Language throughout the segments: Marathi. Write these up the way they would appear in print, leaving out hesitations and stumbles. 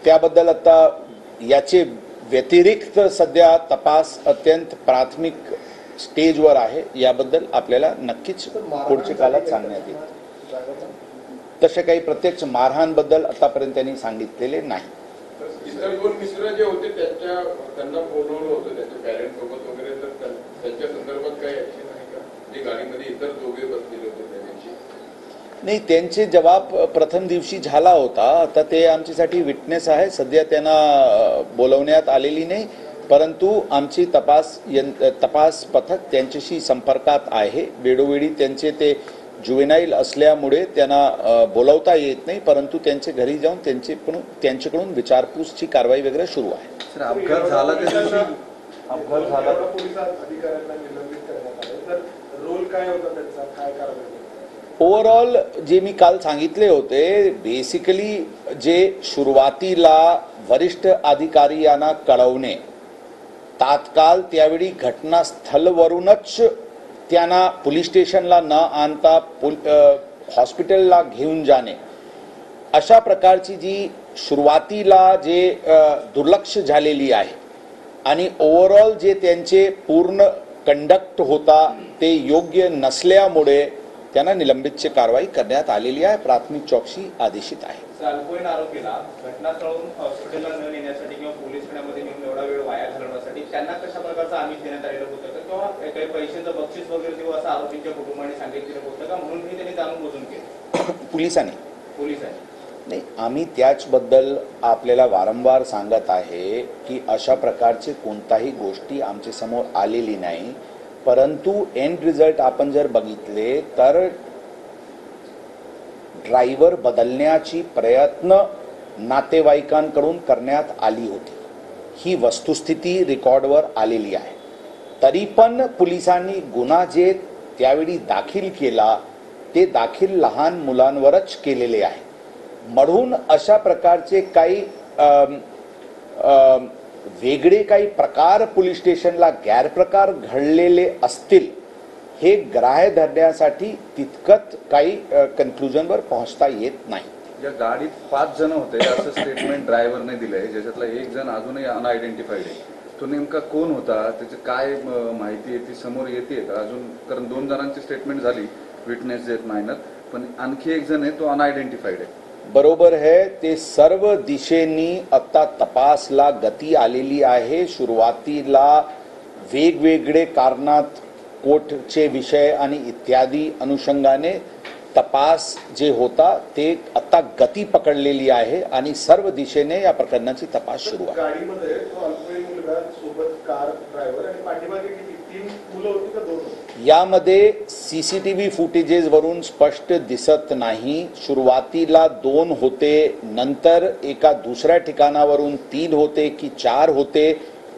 त्याबद्दल आता याचे व्यतिरिक्त सध्या तपास अत्यंत प्राथमिक स्टेजवर आहे. याबद्दल आपल्याला नक्कीच पुढच्या काळात सांगण्यात येईल. तसे काही प्रत्यक्ष मारहाणबद्दल आतापर्यंत त्यांनी सांगितलेले नाही. इतर दोन मित्र जे होते त्यांना बोलवलं होतं त्यांच्या पॅरेंट सोबत वगैरे, तर त्यांच्या संदर्भात काही ऍक्शन आहे का? जे गाडीमध्ये इतर दोघे बसलेले होते त्यांची नाही, त्यांचे जबाब प्रथम दिवशी झाला होता. आता ते आमच्यासाठी विटनेस आहे. सध्या त्यांना बोलवण्यात आलेली नाही, परंतु आमची तपास पथक त्यांच्याशी संपर्कात आहे. वेळोवेळी त्यांचे ते जुवेनाईल असल्यामुळे त्यांना बोलवता येत नाही, परंतु त्यांचे घरी जाऊन त्यांच्याकडून विचारपूसची कारवाई वगैरे सुरू आहे. अपघात झाला ओव्हरऑल जे मी काल सांगितले होते, बेसिकली जे सुरुवातीला वरिष्ठ अधिकारी यांना कळवणे, तात्काळ त्यावेळी घटनास्थळवरूनच त्यांना पोलीस स्टेशनला न आणता हॉस्पिटलला घेऊन जाणे, अशा प्रकारची जी सुरुवातीला जे दुर्लक्ष झालेली आहे आणि ओव्हरऑल जे त्यांचे पूर्ण कंडक्ट होता ते योग्य नसल्यामुळे त्यांना निलंबितची कारवाई करण्यात आलेली आहे. प्राथमिक चौकशी आदेशित आहे. अल्पवयीन आरोपीला घटनास्थळावरून हॉस्पिटलला न नेण्यासाठी किंवा पोलीस ठाण्यामध्ये नेऊन एवढा वेळ वाया घालवण्यासाठी त्यांना कशा प्रकारचं आमिष देण्यात आलेलं होतं का, किंवा काही पैशाचं बक्षीस वगैरे देऊ असं आरोपींच्या कुटुंबाने सांगितलेलं होतं का, म्हणून हे त्यांनी जाणून बुजून केलं? पोलिसांनी नाही, आम्ही त्याचबद्दल आपल्याला वारंवार सांगत आहे की अशा प्रकारचे कोणताही गोष्टी आमच्या समोर आलेली नाही, परंतु एंड रिझल्ट आपण जर बघितले तर ड्रायव्हर बदलण्याची प्रयत्न नातेवाईकांकडून करण्यात आली होती. ही वस्तुस्थिती रेकॉर्डवर आलेली आहे. तरी पण पोलिसांनी गुन्हा जे त्यावेळी दाखल केला ते दाखल लहान मुलांवरच केलेले आहे. म्हणून अशा प्रकारचे काही वेगळे काही प्रकार पोलीस स्टेशनला गैरप्रकार घडलेले असतील हे ग्राह्य धरण्यासाठी तितकत काही कन्क्लुजनवर पोहोचता येत नाही. या गाडीत 5 जण होते असं स्टेटमेंट ड्रायव्हरने दिलंय, ज्याच्यातला एक जण अजूनही अनआयडेंटिफाईड आहे. तो नेमका कोण होता, त्याची काय माहिती आहे ती समोर येते का अजून? कारण 2 जणांची स्टेटमेंट झाली, विटनेस आहेत मायनर, पण आणखी एक जण आहे तो अनआयडेंटिफाईड आहे. बरोबर है, ते सर्व दिशेनी आता तपासला गती आलेली आहे. सुरुवातीला वेगवेगळे कारणात कोर्टचे विषय आणि इत्यादी अनुषंगाने तपास जे होता ते आता गती पकडलेली आहे आणि सर्व दिशेने या प्रकरणाची तपास सुरू आहे. गाडीमध्ये तो अल्पवयीन मुलगा सोबत कार ड्रायव्हर आणि पाठीमागे किती 3 मुलं होती का 2 होती? यामध्ये सीसीटीव्ही फुटेजेस वरून स्पष्ट दिसत नाही. सुरुवातीला 2 होते, नंतर एका दुसऱ्या ठिकाणावरून 3 होते की 4 होते,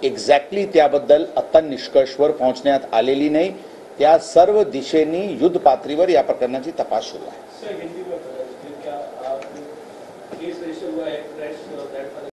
एक्झॅक्टली त्याबद्दल आता निष्कर्षवर पोहोचण्यात आलेली नाही. त्या सर्व दिशेनी युद्ध पातळीवर या प्रकरणाची तपास सुरू आहे.